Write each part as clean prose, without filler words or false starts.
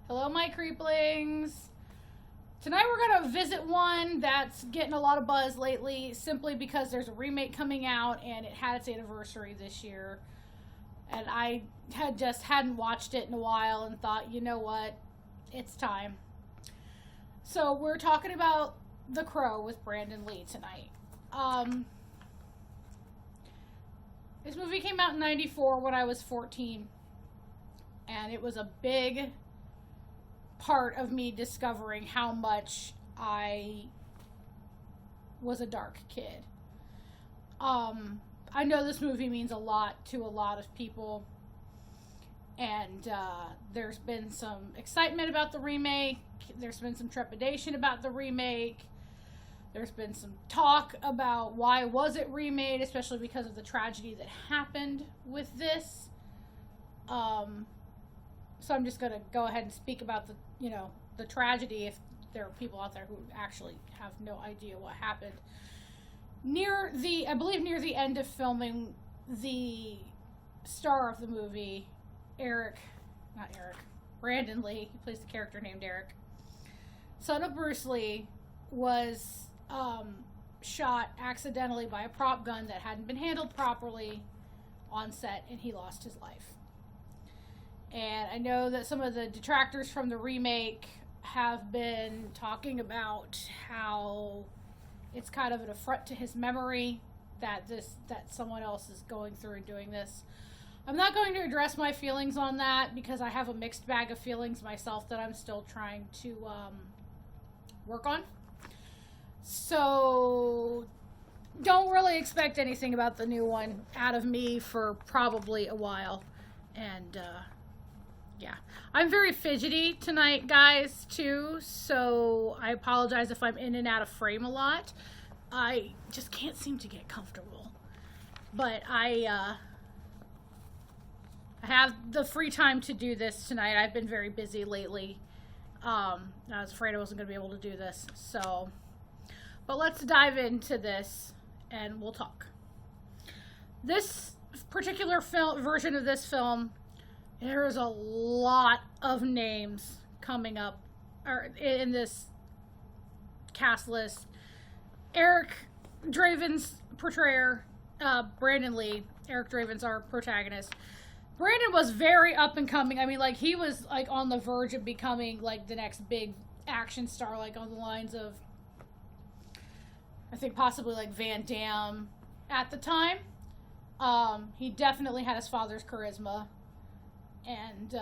Hello, my creeplings. Tonight we're going to visit one that's getting a lot of buzz lately simply because there's a remake coming out and it had its anniversary this year. And I hadn't watched it in a while and thought, you know what? It's time. So we're talking about The Crow with Brandon Lee tonight. This movie came out in 94 when I was 14. And it was a big part of me discovering how much I was a dark kid. I know this movie means a lot to a lot of people. And there's been some excitement about the remake. There's been some trepidation about the remake. There's been some talk about why was it remade, especially because of the tragedy that happened with this. So I'm just going to go ahead and speak about the tragedy if there are people out there who actually have no idea what happened. I believe near the end of filming, the star of the movie, Brandon Lee, he plays the character named Eric, son of Bruce Lee, was shot accidentally by a prop gun that hadn't been handled properly on set, and he lost his life. And I know that some of the detractors from the remake have been talking about how it's kind of an affront to his memory that someone else is going through and doing this. I'm not going to address my feelings on that because I have a mixed bag of feelings myself that I'm still trying to work on. So don't really expect anything about the new one out of me for probably a while. And yeah, I'm very fidgety tonight, guys, too, so I apologize if I'm in and out of frame a lot. I just can't seem to get comfortable. But I have the free time to do this tonight. I've been very busy lately. I was afraid I wasn't going to be able to do this, so. But let's dive into this, and we'll talk. This particular version of this film, there's a lot of names coming up in this cast list. Eric Draven's portrayer, Brandon Lee. Eric Draven's our protagonist. Brandon was very up and coming. I mean, like, he was like on the verge of becoming like the next big action star, like on the lines of, I think possibly like Van Damme at the time. He definitely had his father's charisma. And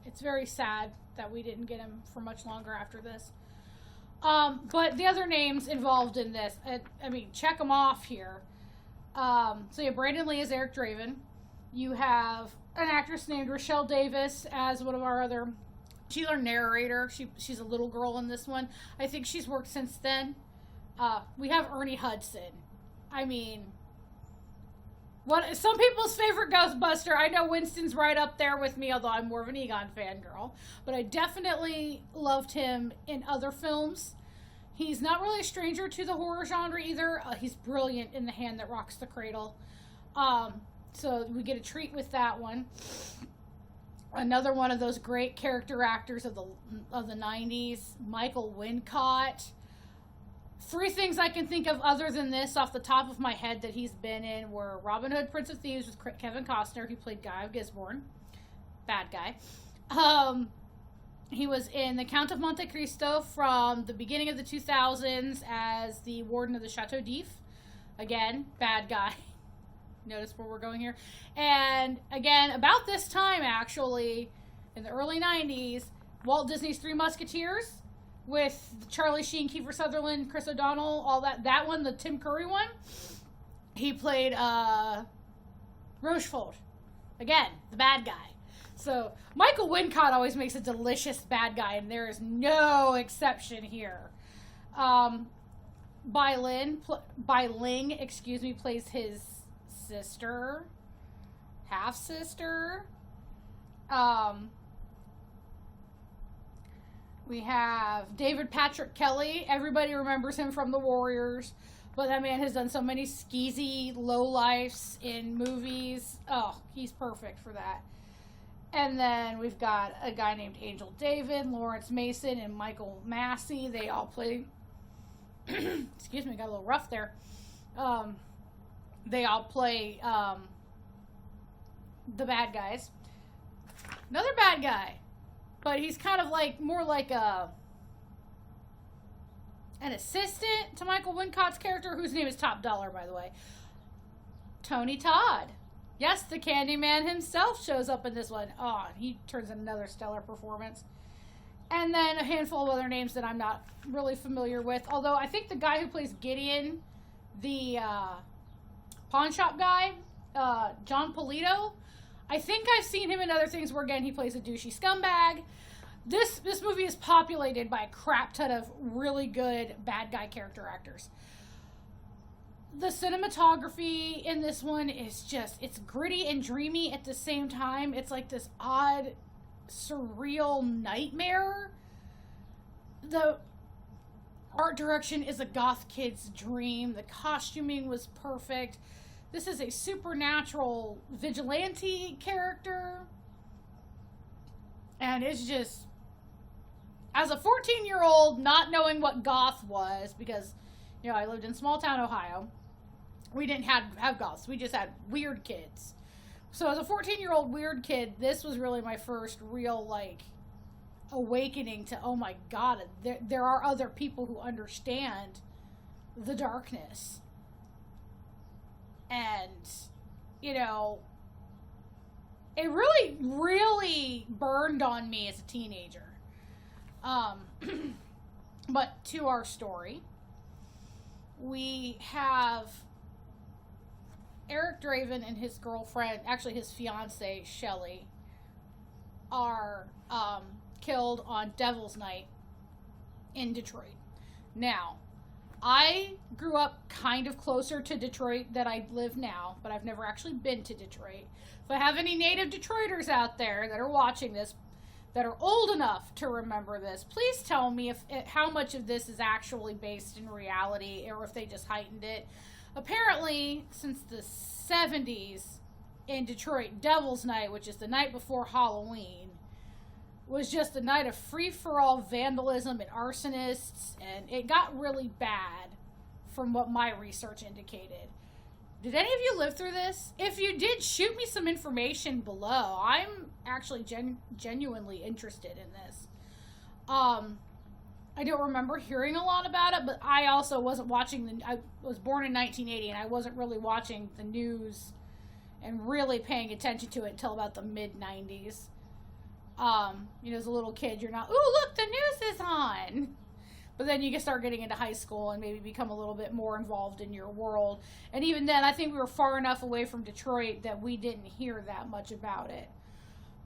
it's very sad that we didn't get him for much longer after this. But the other names involved in this, I mean, check them off here. So yeah, Brandon Lee is Eric Draven. You have an actress named Rochelle Davis as one of our other. She's our narrator. She's a little girl in this one. I think she's worked since then. We have Ernie Hudson. I mean, what some people's favorite Ghostbuster. I know Winston's right up there with me, although I'm more of an Egon fangirl. But I definitely loved him in other films. He's not really a stranger to the horror genre either. He's brilliant in The Hand That Rocks the Cradle. So we get a treat with that one. Another one of those great character actors of the 90s, Michael Wincott. Three things I can think of other than this off the top of my head that he's been in were Robin Hood, Prince of Thieves with Kevin Costner, who played Guy of Gisborne. Bad guy. He was in The Count of Monte Cristo from the beginning of the 2000s as the warden of the Chateau d'If. Again, bad guy. Notice where we're going here. And again, about this time, actually, in the early 90s, Walt Disney's Three Musketeers with Charlie Sheen, Kiefer Sutherland, Chris O'Donnell, all that one, the Tim Curry one. He played Rochefort. Again, the bad guy. So Michael Wincott always makes a delicious bad guy, and there is no exception here. Bai Ling, plays his sister, half sister. We have David Patrick Kelly. Everybody remembers him from The Warriors, but that man has done so many skeezy lowlifes in movies. Oh, he's perfect for that. And then we've got a guy named Angel David, Lawrence Mason, and Michael Massey. They all play. Excuse me, got a little rough there. They all play the bad guys. Another bad guy, but he's kind of like more like an assistant to Michael Wincott's character, whose name is Top Dollar, by the way. Tony Todd. Yes, the Candyman himself shows up in this one. Oh, he turns in another stellar performance. And then a handful of other names that I'm not really familiar with. Although I think the guy who plays Gideon, the pawn shop guy, John Polito, I think I've seen him in other things where, again, he plays a douchey scumbag. This movie is populated by a crap ton of really good bad guy character actors. The cinematography in this one is just, it's gritty and dreamy at the same time. It's like this odd, surreal nightmare. The art direction is a goth kid's dream. The costuming was perfect. This is a supernatural vigilante character. And it's just, as a 14-year-old, not knowing what goth was, because, you know, I lived in small town Ohio. We didn't have goths. We just had weird kids. So as a 14-year-old weird kid, this was really my first real, like, awakening to, oh my God, there are other people who understand the darkness. And, you know, it really, really burned on me as a teenager. But to our story, we have Eric Draven and his girlfriend, actually his fiancée, Shelley, are killed on Devil's Night in Detroit. Now, I grew up kind of closer to Detroit than I live now, but I've never actually been to Detroit. If I have any native Detroiters out there that are watching this, that are old enough to remember this, please tell me how much of this is actually based in reality, or if they just heightened it. Apparently, since the 70s in Detroit, Devil's Night, which is the night before Halloween, was just a night of free-for-all vandalism and arsonists, and it got really bad from what my research indicated. Did any of you live through this? If you did, shoot me some information below. I'm actually genuinely interested in this. I don't remember hearing a lot about it, but I also wasn't watching I was born in 1980, and I wasn't really watching the news and really paying attention to it until about the mid-90s. You know, as a little kid, you're not, ooh, look, the news is on. But then you can start getting into high school and maybe become a little bit more involved in your world. And even then, I think we were far enough away from Detroit that we didn't hear that much about it.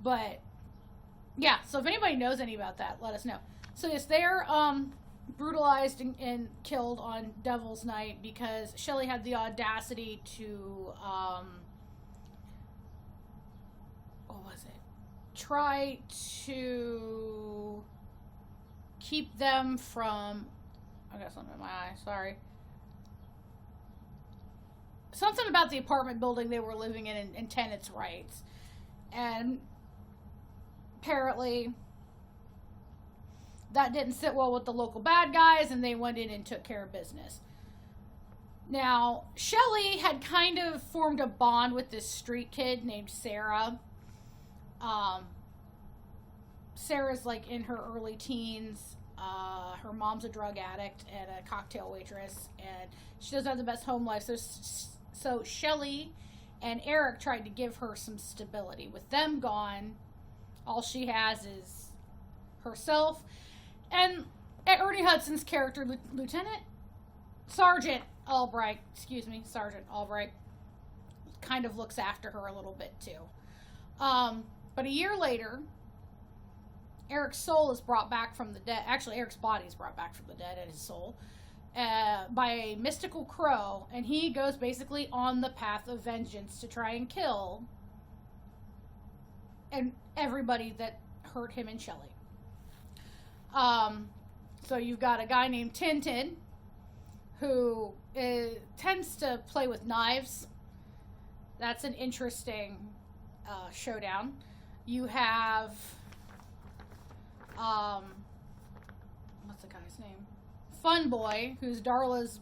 But, yeah, so if anybody knows any about that, let us know. So yes, they're brutalized and killed on Devil's Night because Shelley had the audacity to, what was it? Try to keep them from, I got something in my eye, sorry. Something about the apartment building they were living in and tenants' rights. And apparently that didn't sit well with the local bad guys, and they went in and took care of business. Now, Shelley had kind of formed a bond with this street kid named Sarah. Sarah's like in her early teens. Her mom's a drug addict and a cocktail waitress, and she doesn't have the best home life. So Shelley and Eric tried to give her some stability. With them gone, all she has is herself. And Ernie Hudson's character, Sergeant Albright, kind of looks after her a little bit too. But a year later, Eric's soul is brought back from the dead. Actually, Eric's body is brought back from the dead, and his soul, by a mystical crow, and he goes basically on the path of vengeance to try and kill and everybody that hurt him and Shelley. So you've got a guy named Tintin who tends to play with knives. That's an interesting showdown. You have, what's the guy's name? Fun Boy, who's Darla's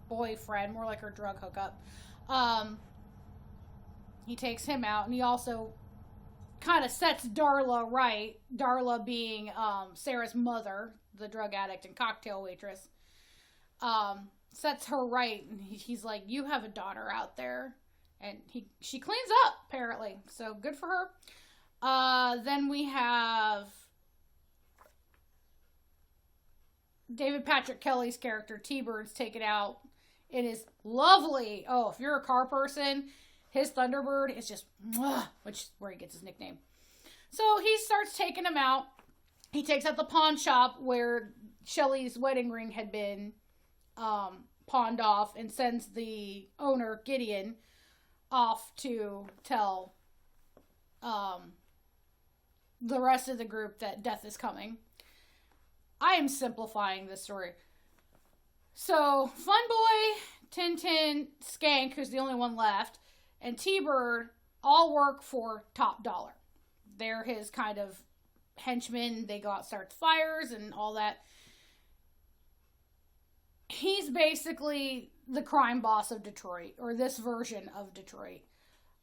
boyfriend, more like her drug hookup. He takes him out, and he also kind of sets Darla right. Darla being Sarah's mother, the drug addict and cocktail waitress. Sets her right, and he's like, "You have a daughter out there," and she cleans up apparently. So good for her. Then we have David Patrick Kelly's character T-Bird's taken out in his lovely. Oh, if you're a car person, his Thunderbird is just, which is where he gets his nickname. So he starts taking him out. He takes out the pawn shop where Shelley's wedding ring had been pawned off, and sends the owner, Gideon, off to tell the rest of the group that death is coming. I am simplifying this story. So, Fun Boy, Tintin, Skank, who's the only one left, and T-Bird all work for Top Dollar. They're his kind of henchmen. They go out, start fires, and all that. He's basically the crime boss of Detroit, or this version of Detroit.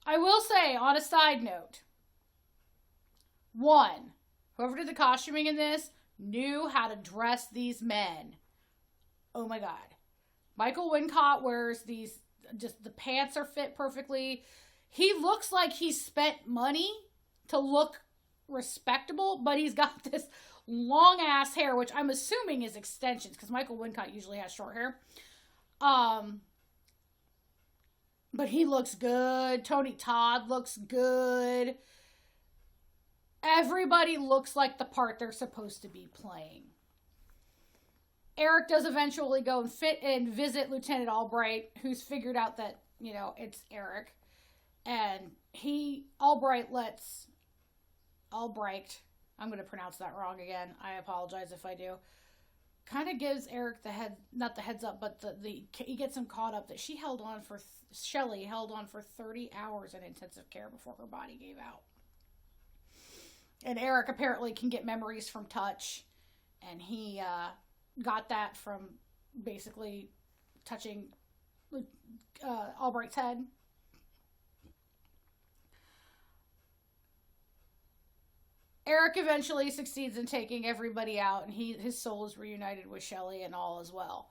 I will say, on a side note, one, whoever did the costuming in this knew how to dress these men. Oh my god. Michael Wincott wears these, just the pants are fit perfectly. He looks like he spent money to look respectable, but he's got this long ass hair, which I'm assuming is extensions, because Michael Wincott usually has short hair. But he looks good. Tony Todd looks good. Everybody looks like the part they're supposed to be playing. Eric does eventually go and visit Lieutenant Albright, who's figured out that, it's Eric. And Albright, I'm going to pronounce that wrong again. I apologize if I do. Kind of gives Eric not the heads up, but he gets him caught up that Shelley held on for 30 hours in intensive care before her body gave out. And Eric apparently can get memories from touch, and he got that from basically touching Albright's head. Eric eventually succeeds in taking everybody out, and his soul is reunited with Shelley and all as well.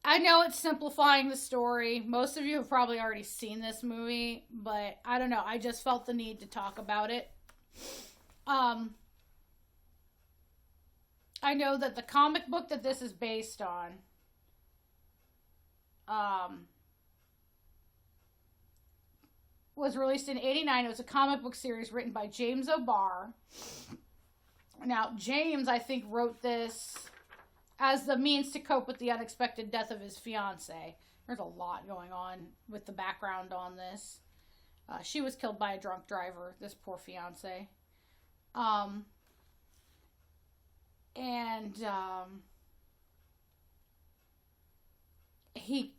I know it's simplifying the story. Most of you have probably already seen this movie, but I don't know. I just felt the need to talk about it. I know that the comic book that this is based on, was released in '89. It was a comic book series written by James O'Barr. Now, James, I think, wrote this as the means to cope with the unexpected death of his fiancée. There's a lot going on with the background on this. She was killed by a drunk driver, this poor fiancée. He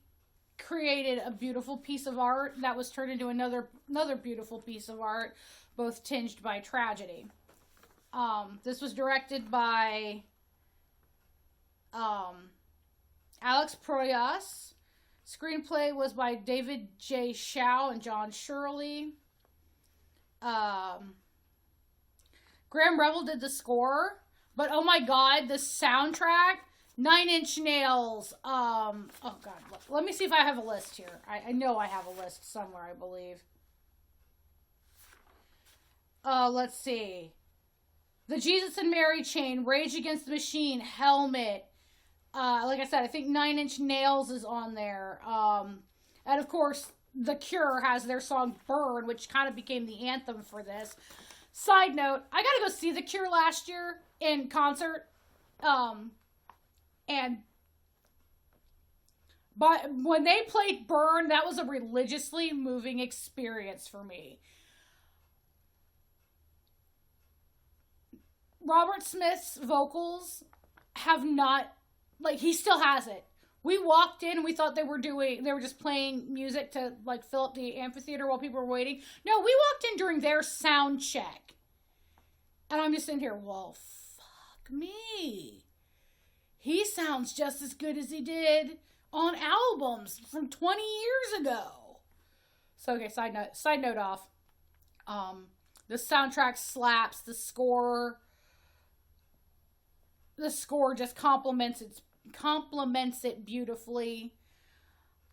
created a beautiful piece of art that was turned into another beautiful piece of art, both tinged by tragedy. This was directed by Alex Proyas. Screenplay was by David J. Shaw and John Shirley. Graham Revel did the score, but oh my god, the soundtrack, Nine Inch Nails. Oh god, let me see if I have a list here. I know I have a list somewhere, I believe. Let's see. The Jesus and Mary Chain, Rage Against the Machine, Helmet. Like I said, I think Nine Inch Nails is on there. And of course, The Cure has their song Burn, which kind of became the anthem for this. Side note, I got to go see The Cure last year in concert. But when they played Burn, that was a religiously moving experience for me. Robert Smith's vocals have not, he still has it. We walked in and we thought they were just playing music to like fill up the amphitheater while people were waiting. No, we walked in during their sound check. And I'm just sitting here, well, fuck me. He sounds just as good as he did on albums from 20 years ago. So, okay, side note off. The soundtrack slaps. The score just complements it beautifully.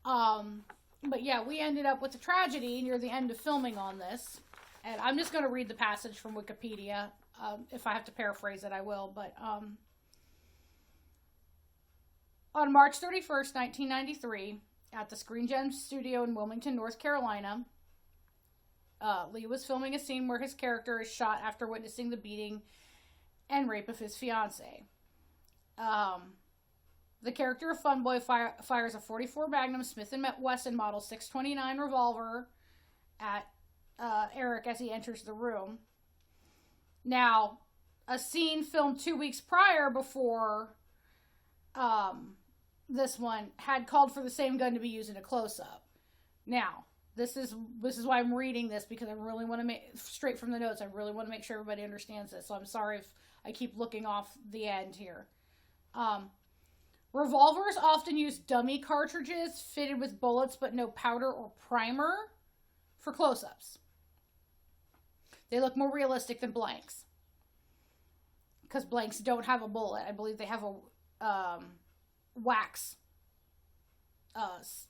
But yeah, we ended up with a tragedy near the end of filming on this. And I'm just going to read the passage from Wikipedia. If I have to paraphrase it, I will. But on March 31st, 1993, at the Screen Gems studio in Wilmington, North Carolina, Lee was filming a scene where his character is shot after witnessing the beating and rape of his fiancée. The character of Funboy fires a .44 Magnum Smith & Wesson Model 629 revolver at Eric as he enters the room. Now, a scene filmed 2 weeks prior before this one had called for the same gun to be used in a close-up. Now, this is why I'm reading this, because I really want to make, straight from the notes, I really want to make sure everybody understands this. So I'm sorry if I keep looking off the end here. Revolvers often use dummy cartridges fitted with bullets but no powder or primer for close-ups. They look more realistic than blanks, because blanks don't have a bullet. I believe they have a wax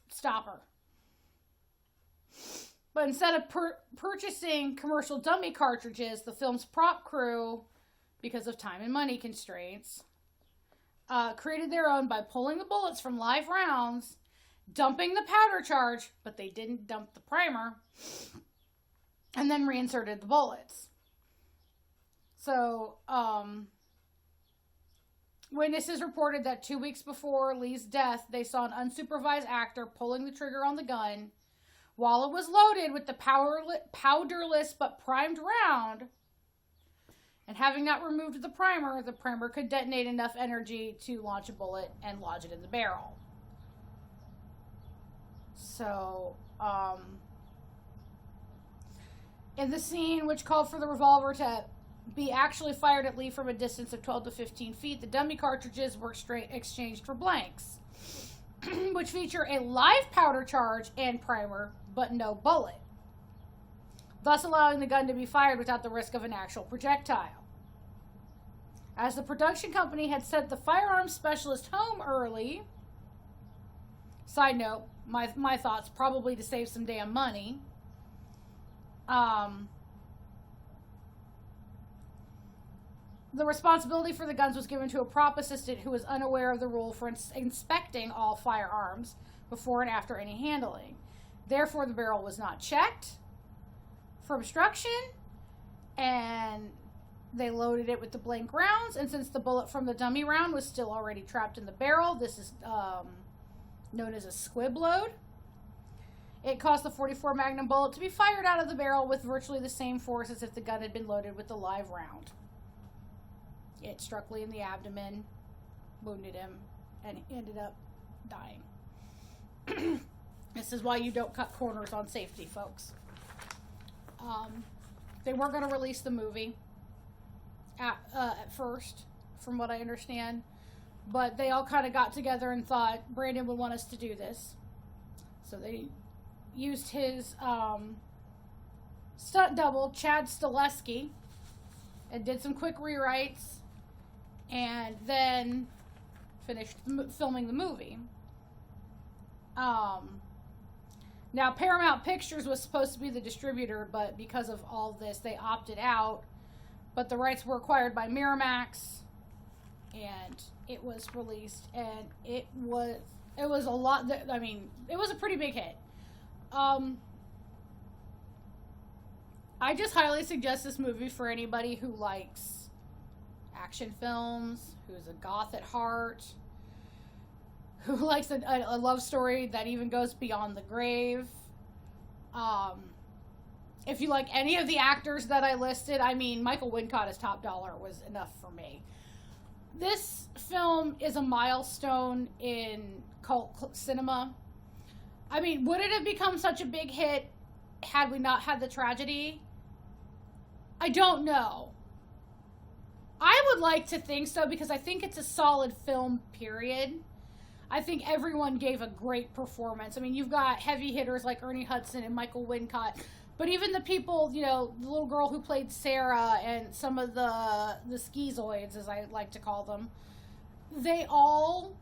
stopper. But instead of purchasing commercial dummy cartridges, the film's prop crew, because of time and money constraints, created their own by pulling the bullets from live rounds, dumping the powder charge, but they didn't dump the primer, and then reinserted the bullets. So, witnesses reported that 2 weeks before Lee's death, they saw an unsupervised actor pulling the trigger on the gun while it was loaded with the powderless but primed round. And having not removed the primer could detonate enough energy to launch a bullet and lodge it in the barrel. So, in the scene, which called for the revolver to be actually fired at Lee from a distance of 12 to 15 feet, the dummy cartridges were exchanged for blanks, which feature a live powder charge and primer, but no bullet, thus allowing the gun to be fired without the risk of an actual projectile. As the production company had sent the firearms specialist home early, side note, my thoughts, probably to save some damn money, the responsibility for the guns was given to a prop assistant who was unaware of the rule for inspecting all firearms before and after any handling. Therefore, the barrel was not checked for obstruction, and they loaded it with the blank rounds. And since the bullet from the dummy round was still already trapped in the barrel, this is known as a squib load. It caused the .44 Magnum bullet to be fired out of the barrel with virtually the same force as if the gun had been loaded with the live round. It struck Lee in the abdomen, wounded him, and he ended up dying. This is why you don't cut corners on safety, folks. They weren't going to release the movie at first, from what I understand. But they all kind of got together and thought Brandon would want us to do this. So they used his stunt double, Chad Stileski, and did some quick rewrites, and then finished filming the movie. Now, Paramount Pictures was supposed to be the distributor, but because of all this, they opted out. But the rights were acquired by Miramax, and it was released, and it was a lot. I mean, it was a pretty big hit. I just highly suggest this movie for anybody who likes action films, who's a goth at heart, who likes a love story that even goes beyond the grave. If you like any of the actors that I listed, I mean, Michael Wincott as Top Dollar was enough for me. This film is a milestone in cult cinema. I mean, would it have become such a big hit had we not had the tragedy? I don't know. I would like to think so because I think it's a solid film, period. I think everyone gave a great performance. I mean, you've got heavy hitters like Ernie Hudson and Michael Wincott, but even the people, you know, the little girl who played Sarah and some of the schizoids, as I like to call them, they all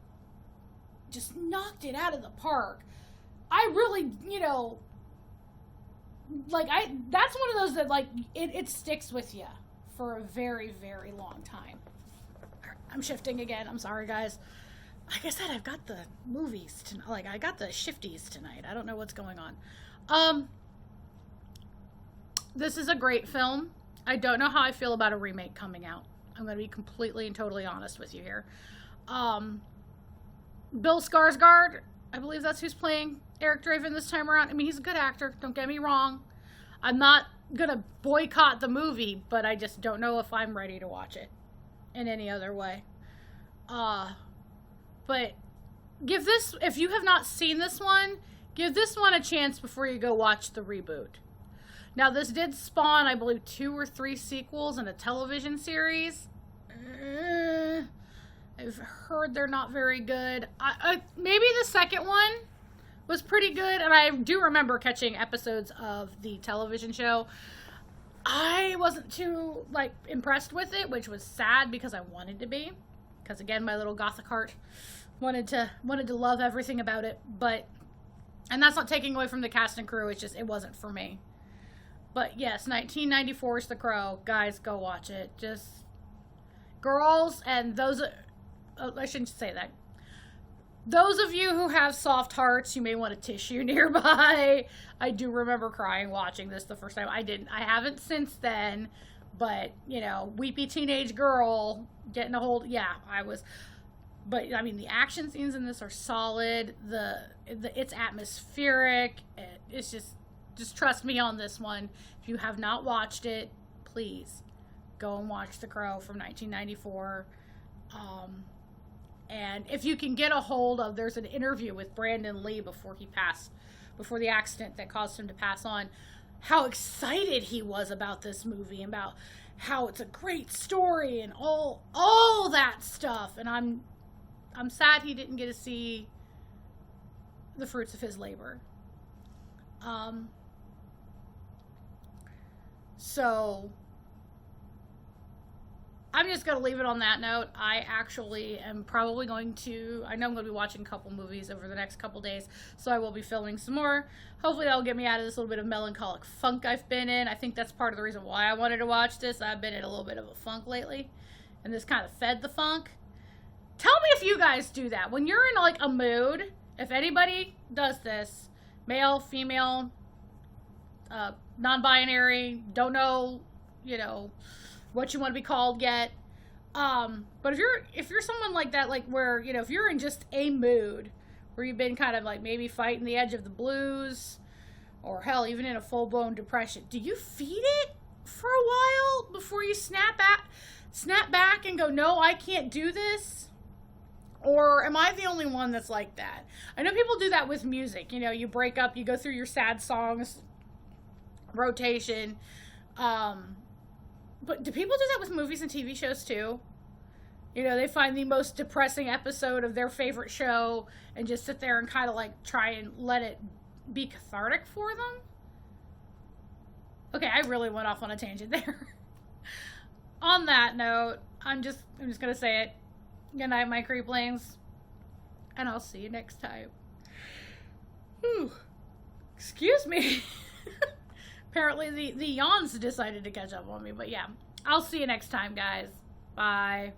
just knocked it out of the park. I really, you know, like, that's one of those that, like, it sticks with you for a very, very long time. I'm shifting again. I'm sorry, guys. Like I said, I've got the movies tonight. Like, I got the shifties tonight. I don't know what's going on. This is a great film. I don't know how I feel about a remake coming out. I'm going to be completely and totally honest with you here. Bill Skarsgård, I believe that's who's playing Eric Draven this time around. I mean, he's a good actor. Don't get me wrong. I'm not going to boycott the movie, but I just don't know if I'm ready to watch it in any other way. But give this, if you have not seen this one, give this one a chance before you go watch the reboot. Now, this did spawn, I believe, 2 or 3 sequels and a television series. I've heard they're not very good. Maybe the second one was pretty good, and I do remember catching episodes of the television show. I wasn't too, like, impressed with it, which was sad because I wanted to be. Because, again, my little gothic heart wanted to love everything about it. But, and that's not taking away from the cast and crew, it's just, it wasn't for me. But, yes, 1994's The Crow. Guys, go watch it. Just, girls, and those, I shouldn't say that. Those of you who have soft hearts, you may want a tissue nearby. I do remember crying watching this the first time. I haven't since then, but, you know, weepy teenage girl getting a hold, yeah, I was. But, I mean, the action scenes in this are solid. It's atmospheric. It's just trust me on this one. If you have not watched it, please go and watch The Crow from 1994. And if you can get a hold of, there's an interview with Brandon Lee before the accident that caused him to pass on, how excited he was about this movie, about how it's a great story and all that stuff. And I'm sad he didn't get to see the fruits of his labor. So I'm just going to leave it on that note. I actually am probably going to, I know I'm going to be watching a couple movies over the next couple days, so I will be filming some more. Hopefully that'll get me out of this little bit of melancholic funk I've been in. I think that's part of the reason why I wanted to watch this. I've been in a little bit of a funk lately, and this kind of fed the funk. Tell me if you guys do that. When you're in, like, a mood, if anybody does this, male, female, non-binary, don't know, you know, what you want to be called yet. But if you're someone like that, like where, you know, if you're in just a mood where you've been kind of like maybe fighting the edge of the blues, or hell, even in a full-blown depression, do you feed it for a while before you snap back and go, no, I can't do this? Or am I the only one that's like that? I know people do that with music. You know, you break up, you go through your sad songs rotation. But do people do that with movies and TV shows too? You know, they find the most depressing episode of their favorite show and just sit there and kind of like try and let it be cathartic for them. Okay, I really went off on a tangent there. On that note, I'm just gonna say it. Good night, my creeplings. And I'll see you next time. Whew. Excuse me. Apparently the yawns decided to catch up on me. But yeah, I'll see you next time, guys. Bye.